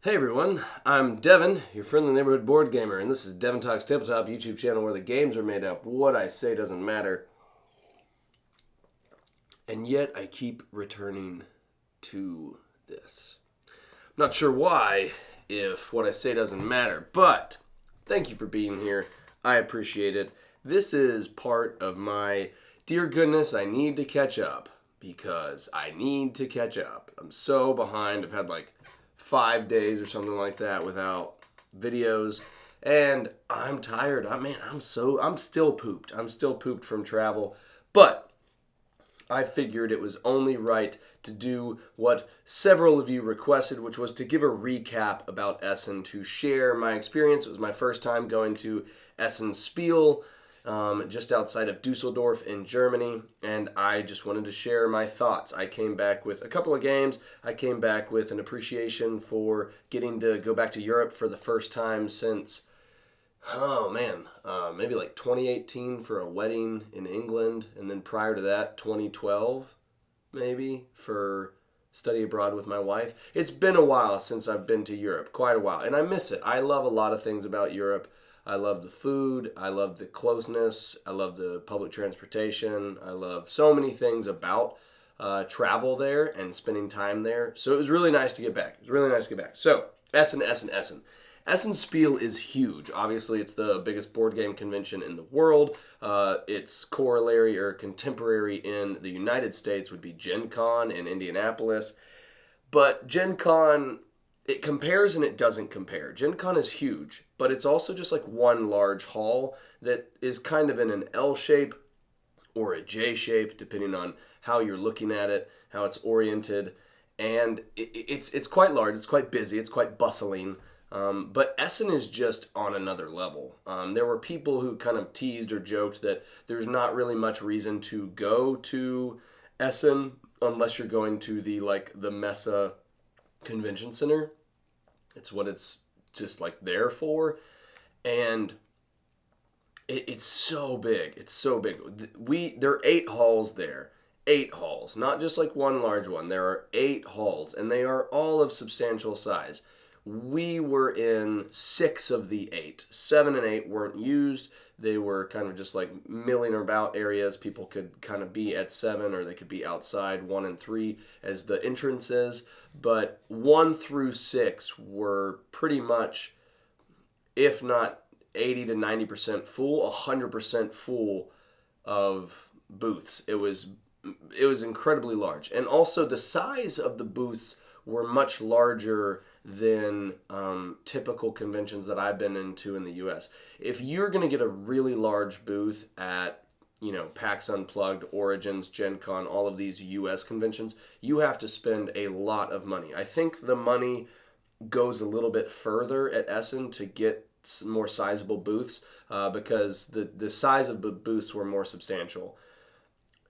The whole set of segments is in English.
Hey everyone, I'm Devin, your friendly neighborhood board gamer, and this is Devin Talks Tabletop YouTube channel where the games are made up. What I say doesn't matter. And yet I keep returning to this. I'm not sure why, if what I say doesn't matter, but thank you for being here. I appreciate it. This is part of my dear goodness, I need to catch up because I need to catch up. I'm so behind. I've had like 5 days or something like that without videos, and I'm tired. I'm still pooped. I'm still pooped from travel, but I figured it was only right to do what several of you requested, which was to give a recap about Essen, to share my experience. It was my first time going to Essen Spiel, just outside of Dusseldorf in Germany, and I just wanted to share my thoughts. I came back with a couple of games. I came back with an appreciation for getting to go back to Europe for the first time since, maybe like 2018 for a wedding in England, and then prior to that, 2012 maybe for study abroad with my wife. It's been a while since I've been to Europe, quite a while, and I miss it. I love a lot of things about Europe. I love the food. I love the closeness. I love the public transportation. I love so many things about travel there and spending time there. So it was really nice to get back. It was really nice to get back. So Essen, Essen, Essen. Essen Spiel is huge. Obviously, it's the biggest board game convention in the world. Its corollary or contemporary in the United States would be Gen Con in Indianapolis. But Gen Con, it compares and it doesn't compare. Gen Con is huge, but it's also just like one large hall that is kind of in an L shape or a J shape, depending on how you're looking at it, how it's oriented. And it's quite large, it's quite busy, it's quite bustling. But Essen is just on another level. There were people who kind of teased or joked that there's not really much reason to go to Essen unless you're going to the Messe Convention Center. It's what it's just like there for, and it's so big. It's so big. There are 8 halls there. 8 halls, not just like one large one. There are 8 halls, and they are all of substantial size. We were in 6 of the 8. 7 and 8 weren't used. They were kind of just like milling about areas. People could kind of be at 7, or they could be outside 1 and 3 as the entrances. But 1 through 6 were pretty much, if not 80 to 90% full, 100% full of booths. It was incredibly large, and also the size of the booths were much larger than typical conventions that I've been into in the U.S. If you're going to get a really large booth at, PAX Unplugged, Origins, Gen Con, all of these U.S. conventions, you have to spend a lot of money. I think the money goes a little bit further at Essen to get more sizable booths because the size of the booths were more substantial.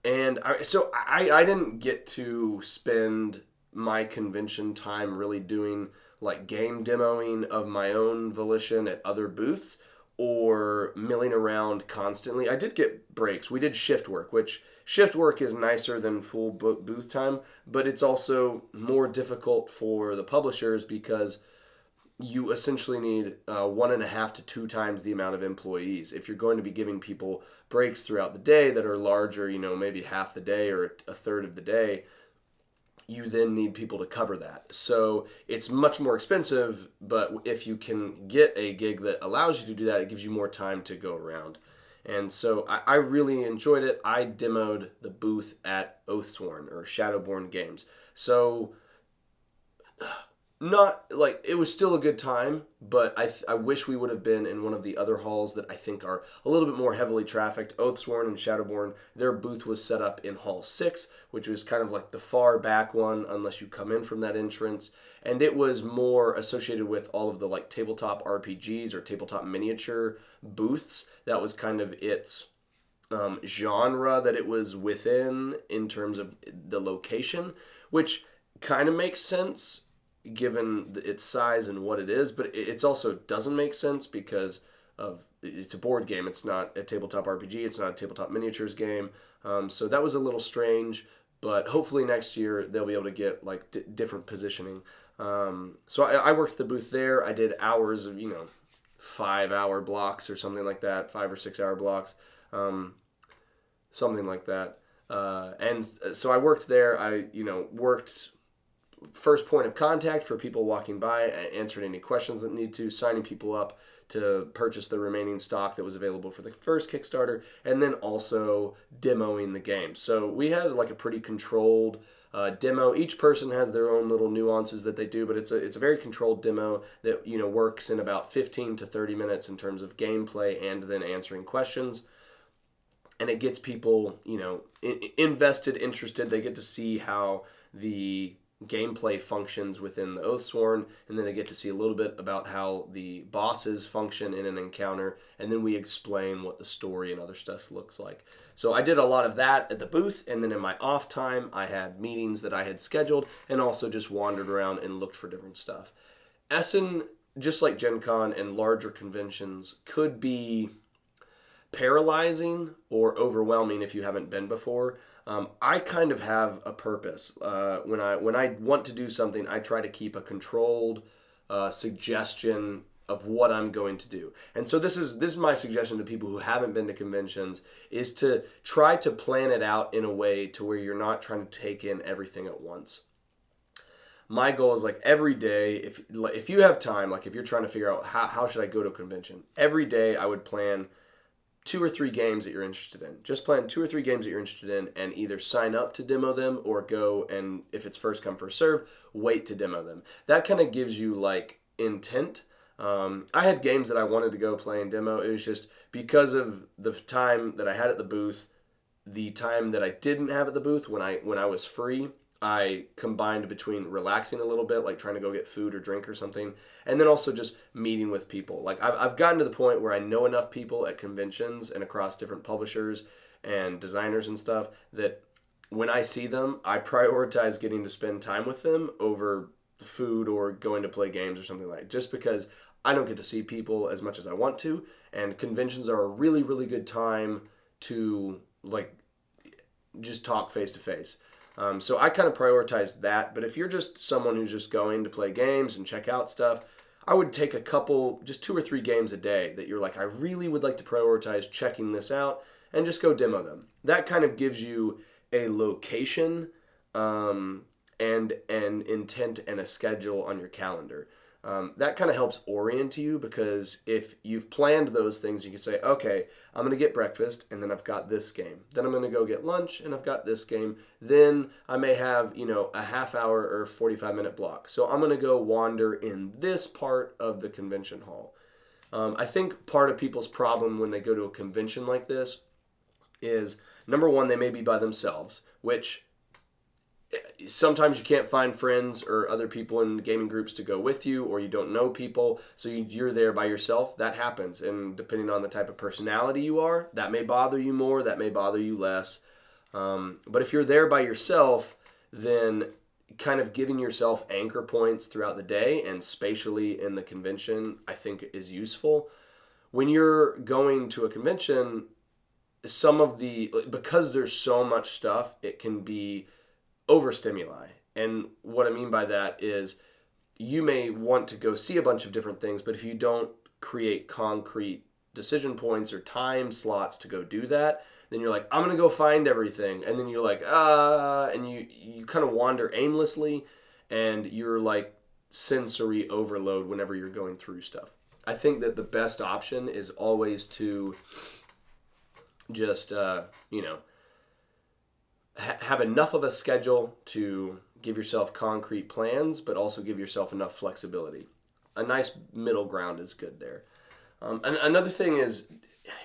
And I didn't get to spend my convention time really doing like game demoing of my own volition at other booths or milling around constantly. I did get breaks. We did shift work, which shift work is nicer than full booth time, but it's also more difficult for the publishers because you essentially need 1.5 to 2 times the amount of employees. If you're going to be giving people breaks throughout the day that are larger, maybe half the day or a third of the day, you then need people to cover that. So it's much more expensive, but if you can get a gig that allows you to do that, it gives you more time to go around. And so I really enjoyed it. I demoed the booth at Oathsworn or Shadowborn Games. So not like it was still a good time, but I wish we would have been in one of the other halls that I think are a little bit more heavily trafficked. Oathsworn and Shadowborn, their booth was set up in Hall 6, which was kind of like the far back one unless you come in from that entrance, and it was more associated with all of the like tabletop RPGs or tabletop miniature booths. That was kind of its genre that it was within in terms of the location, which kind of makes sense given its size and what it is, but it's also doesn't make sense because of it's a board game. It's not a tabletop RPG. It's not a tabletop miniatures game. So that was a little strange, but hopefully next year they'll be able to get like different positioning. So I worked the booth there. I did hours of, 5-hour blocks or something like that, 5 or 6 hour blocks, something like that. And so I worked there. I, worked first point of contact for people walking by, answered any questions that need to, signing people up to purchase the remaining stock that was available for the first Kickstarter, and then also demoing the game. So we had like a pretty controlled demo. Each person has their own little nuances that they do, but it's a very controlled demo that works in about 15 to 30 minutes in terms of gameplay and then answering questions. And it gets people invested, interested. They get to see how the gameplay functions within the Oathsworn, and then they get to see a little bit about how the bosses function in an encounter, and then we explain what the story and other stuff looks like. So I did a lot of that at the booth, and then in my off time I had meetings that I had scheduled and also just wandered around and looked for different stuff. Essen, just like Gen Con and larger conventions, could be paralyzing or overwhelming if you haven't been before. I kind of have a purpose. When I want to do something, I try to keep a controlled suggestion of what I'm going to do. And so this is my suggestion to people who haven't been to conventions, is to try to plan it out in a way to where you're not trying to take in everything at once. My goal is like every day, if you have time, like if you're trying to figure out how should I go to a convention, every day I would plan 2 or 3 games that you're interested in. Just plan 2 or 3 games that you're interested in and either sign up to demo them or go and, if it's first come first serve, wait to demo them. That kind of gives you like intent. I had games that I wanted to go play and demo. It was just because of the time that I had at the booth, the time that I didn't have at the booth when I was free, I combined between relaxing a little bit, like trying to go get food or drink or something, and then also just meeting with people. Like I've gotten to the point where I know enough people at conventions and across different publishers and designers and stuff that when I see them, I prioritize getting to spend time with them over food or going to play games or something like that, just because I don't get to see people as much as I want to, and conventions are a really, really good time to like just talk face to face. So I kind of prioritized that. But if you're just someone who's just going to play games and check out stuff, I would take a couple, just 2 or 3 games a day that you're like, I really would like to prioritize checking this out, and just go demo them. That kind of gives you a location and an intent and a schedule on your calendar. That kind of helps orient you, because if you've planned those things, you can say, okay, I'm going to get breakfast and then I've got this game. Then I'm going to go get lunch and I've got this game. Then I may have, a half hour or 45-minute block. So I'm going to go wander in this part of the convention hall. I think part of people's problem when they go to a convention like this is, number one, they may be by themselves, which sometimes you can't find friends or other people in gaming groups to go with you, or you don't know people, so you're there by yourself. That happens, and depending on the type of personality you are, that may bother you more, that may bother you less. But if you're there by yourself, then kind of giving yourself anchor points throughout the day and spatially in the convention, I think, is useful. When you're going to a convention, because there's so much stuff, it can be overstimuli. And what I mean by that is, you may want to go see a bunch of different things, but if you don't create concrete decision points or time slots to go do that, then you're like, I'm going to go find everything. And then you're like, and you kind of wander aimlessly, and you're like sensory overload whenever you're going through stuff. I think that the best option is always to just, have enough of a schedule to give yourself concrete plans, but also give yourself enough flexibility. A nice middle ground is good there. And another thing is,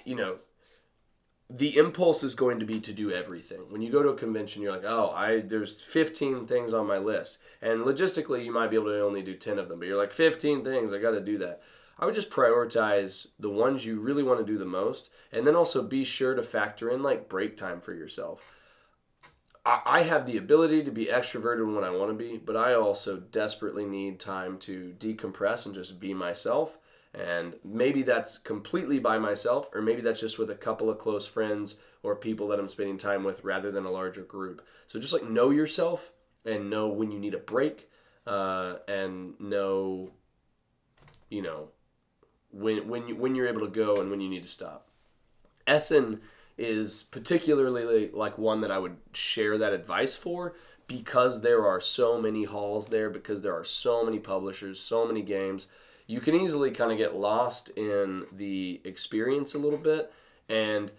the impulse is going to be to do everything. When you go to a convention, you're like, there's 15 things on my list. And logistically, you might be able to only do 10 of them, but you're like, 15 things, I got to do that. I would just prioritize the ones you really want to do the most, and then also be sure to factor in like break time for yourself. I have the ability to be extroverted when I want to be, but I also desperately need time to decompress and just be myself. And maybe that's completely by myself, or maybe that's just with a couple of close friends or people that I'm spending time with rather than a larger group. So just like know yourself and know when you need a break. and know, you know, when you're able to go and when you need to stop. Essen is particularly like one that I would share that advice for, because there are so many halls there, because there are so many publishers, so many games. You can easily kind of get lost in the experience a little bit. And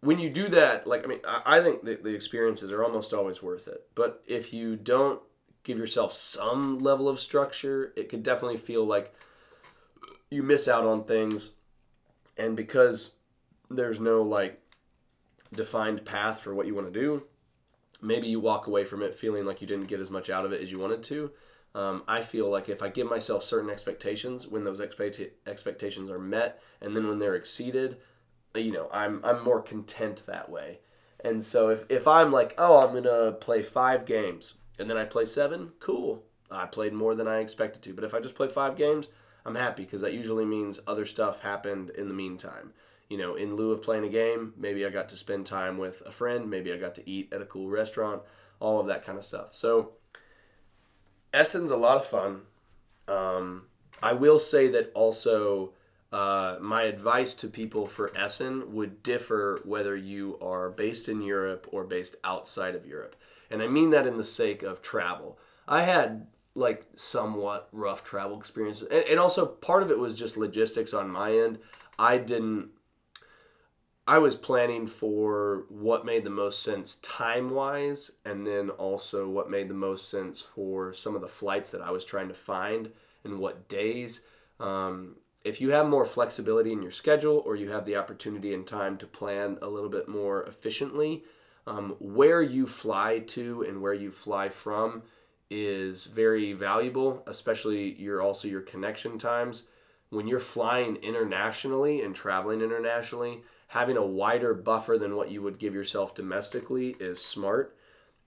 when you do that, like, I mean, I think the experiences are almost always worth it. But if you don't give yourself some level of structure, it could definitely feel like you miss out on things. And because there's no like defined path for what you want to do, maybe you walk away from it feeling like you didn't get as much out of it as you wanted to. I feel like if I give myself certain expectations, when those expectations are met, and then when they're exceeded, I'm more content that way. And so if I'm like, oh, I'm gonna play 5 games, and then I play 7, cool. I played more than I expected to. But if I just play 5 games, I'm happy, because that usually means other stuff happened in the meantime. In lieu of playing a game, maybe I got to spend time with a friend, maybe I got to eat at a cool restaurant, all of that kind of stuff. So Essen's a lot of fun. I will say that also my advice to people for Essen would differ whether you are based in Europe or based outside of Europe. And I mean that in the sake of travel. I had like somewhat rough travel experiences. And also part of it was just logistics on my end. I was planning for what made the most sense time-wise, and then also what made the most sense for some of the flights that I was trying to find and what days. If you have more flexibility in your schedule, or you have the opportunity and time to plan a little bit more efficiently, where you fly to and where you fly from is very valuable, especially your connection times. When you're flying internationally and traveling internationally, having a wider buffer than what you would give yourself domestically is smart.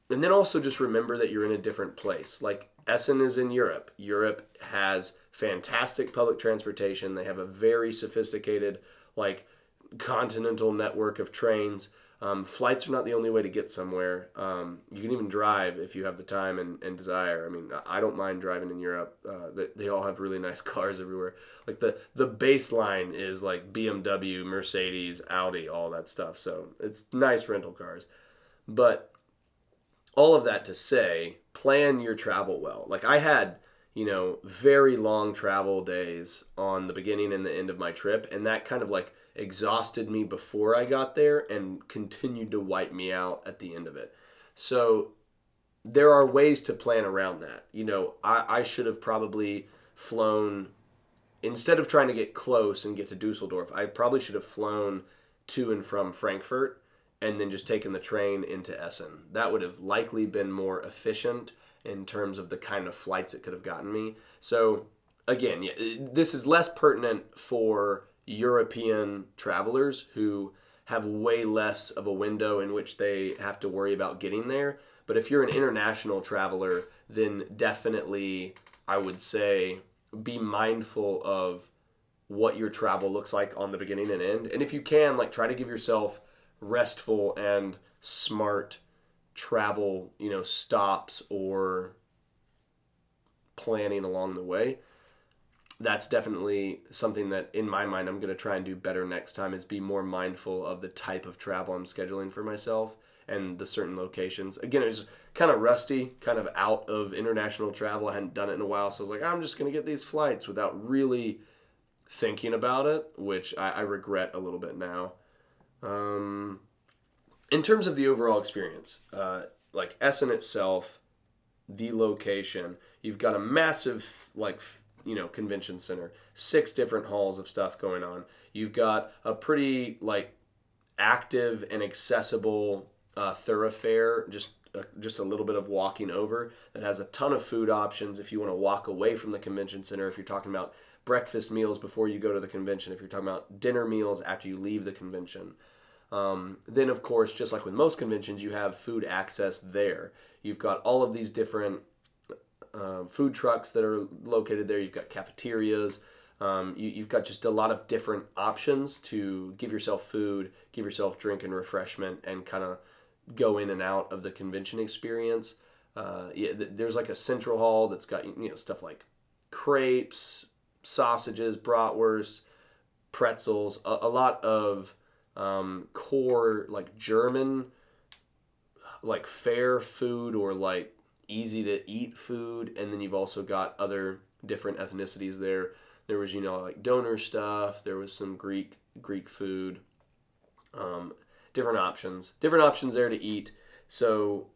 And then also just remember that you're in a different place. Like Essen is in Europe. Europe has fantastic public transportation. They have a very sophisticated like continental network of trains. Flights are not the only way to get somewhere. You can even drive if you have the time and desire. I mean, I don't mind driving in Europe. They all have really nice cars everywhere. Like the baseline is like BMW, Mercedes, Audi, all that stuff. So it's nice rental cars. But all of that to say, plan your travel well. Like I had, very long travel days on the beginning and the end of my trip, and that kind of like exhausted me before I got there and continued to wipe me out at the end of it. So there are ways to plan around that. I should have probably flown, instead of trying to get close and get to Dusseldorf, I probably should have flown to and from Frankfurt and then just taken the train into Essen. That would have likely been more efficient in terms of the kind of flights it could have gotten me. So again, yeah, this is less pertinent for European travelers who have way less of a window in which they have to worry about getting there. But if you're an international traveler, then definitely I would say be mindful of what your travel looks like on the beginning and end. And if you can, like, try to give yourself restful and smart travel, stops or planning along the way. That's definitely something that in my mind I'm going to try and do better next time, is be more mindful of the type of travel I'm scheduling for myself and the certain locations. Again, it was kind of rusty, kind of out of international travel. I hadn't done it in a while, so I was like, I'm just going to get these flights without really thinking about it, which I regret a little bit now. In terms of the overall experience, like Essen itself, the location, you've got a massive convention center, 6 different halls of stuff going on. You've got a pretty active and accessible thoroughfare, just a little bit of walking over, that has a ton of food options if you want to walk away from the convention center, if you're talking about breakfast meals before you go to the convention, if you're talking about dinner meals after you leave the convention. Then, of course, just like with most conventions, you have food access there. You've got all of these different food trucks that are located there. You've got cafeterias. You've got just a lot of different options to give yourself food, give yourself drink and refreshment, and kind of go in and out of the convention experience. There's like a central hall that's got stuff like crepes, sausages, bratwurst, pretzels, a lot of core like German like fair food or like easy to eat food, and then you've also got other different ethnicities there. There was like donor stuff. There was some Greek food. Different options there to eat. So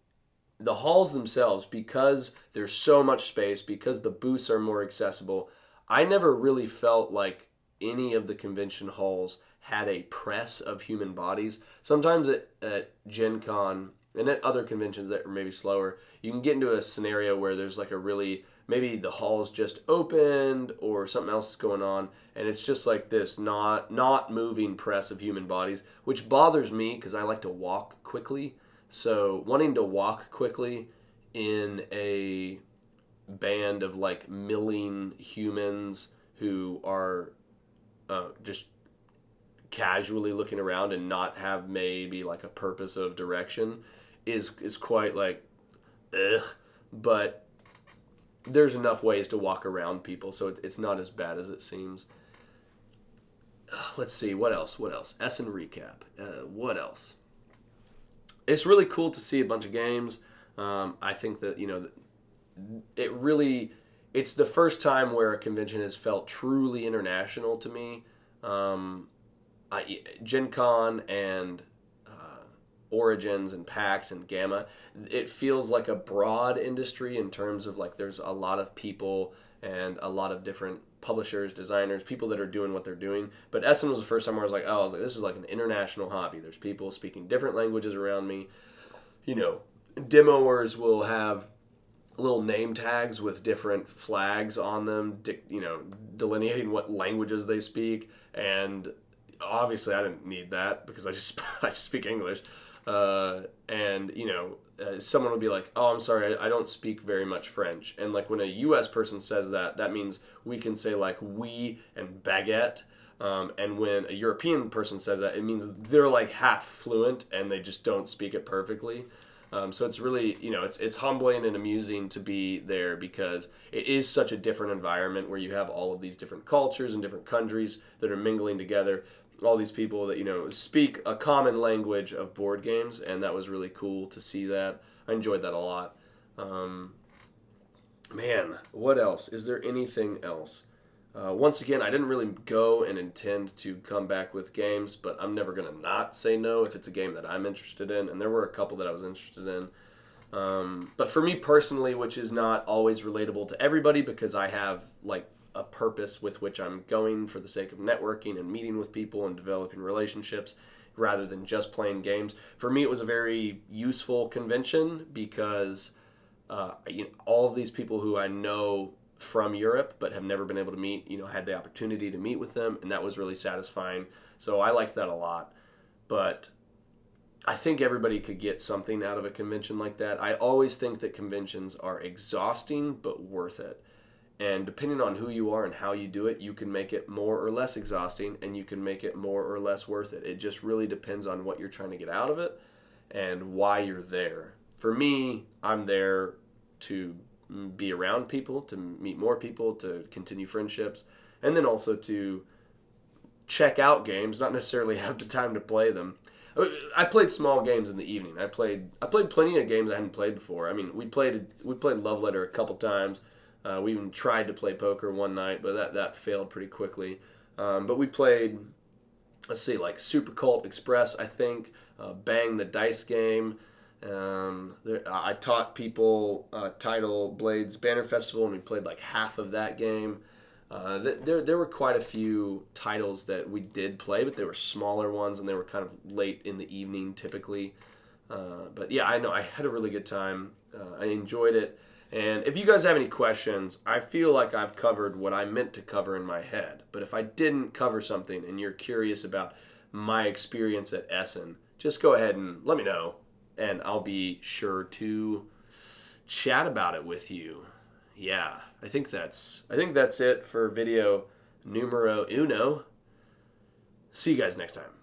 the halls themselves, because there's so much space, because the booths are more accessible, I never really felt like any of the convention halls had a press of human bodies. Sometimes at Gen Con and at other conventions that are maybe slower, you can get into a scenario where there's like a really, maybe the hall's just opened or something else is going on, and it's just like this not moving press of human bodies, which bothers me because I like to walk quickly. So wanting to walk quickly in a band of like milling humans who are just casually looking around and not have maybe like a purpose of direction is quite like ugh. But there's enough ways to walk around people, so it's not as bad as it seems. Let's see, what else? Essen recap. What else? It's really cool to see a bunch of games. I think that it's the first time where a convention has felt truly international to me. Gen Con and Origins and PAX and Gamma, it feels like a broad industry in terms of like there's a lot of people and a lot of different publishers, designers, people that are doing what they're doing. But Essen was the first time where I was like, this is like an international hobby. There's people speaking different languages around me. Demoers will have little name tags with different flags on them, delineating what languages they speak. And obviously, I didn't need that because I speak English. Someone would be like, "Oh, I'm sorry, I don't speak very much French." And like when a U.S. person says that, that means we can say like "oui" and "baguette." And when a European person says that, it means they're like half fluent and they just don't speak it perfectly. So it's really, it's humbling and amusing to be there because it is such a different environment where you have all of these different cultures and different countries that are mingling together. All these people that, speak a common language of board games, and that was really cool to see that. I enjoyed that a lot. Man, what else? Is there anything else? Once again, I didn't really go and intend to come back with games, but I'm never going to not say no if it's a game that I'm interested in, and there were a couple that I was interested in. But for me personally, which is not always relatable to everybody because I have like a purpose with which I'm going for the sake of networking and meeting with people and developing relationships rather than just playing games. For me, it was a very useful convention because all of these people who I know from Europe but have never been able to meet, had the opportunity to meet with them, and that was really satisfying. So I liked that a lot. But I think everybody could get something out of a convention like that. I always think that conventions are exhausting but worth it. And depending on who you are and how you do it, you can make it more or less exhausting, and you can make it more or less worth it. It just really depends on what you're trying to get out of it and why you're there. For me, I'm there to be around people, to meet more people, to continue friendships, and then also to check out games, not necessarily have the time to play them. I played small games in the evening. I played plenty of games I hadn't played before. I mean, we played Love Letter a couple times. We even tried to play poker one night, but that failed pretty quickly. But we played, let's see, like Super Cult Express, I think, Bang the Dice game. I taught people Tidal Blades Banner Festival, and we played like half of that game. There were quite a few titles that we did play, but they were smaller ones, and they were kind of late in the evening typically. But yeah, I know I had a really good time. I enjoyed it. And if you guys have any questions, I feel like I've covered what I meant to cover in my head. But if I didn't cover something and you're curious about my experience at Essen, just go ahead and let me know, and I'll be sure to chat about it with you. Yeah, I think that's it for video numero uno. See you guys next time.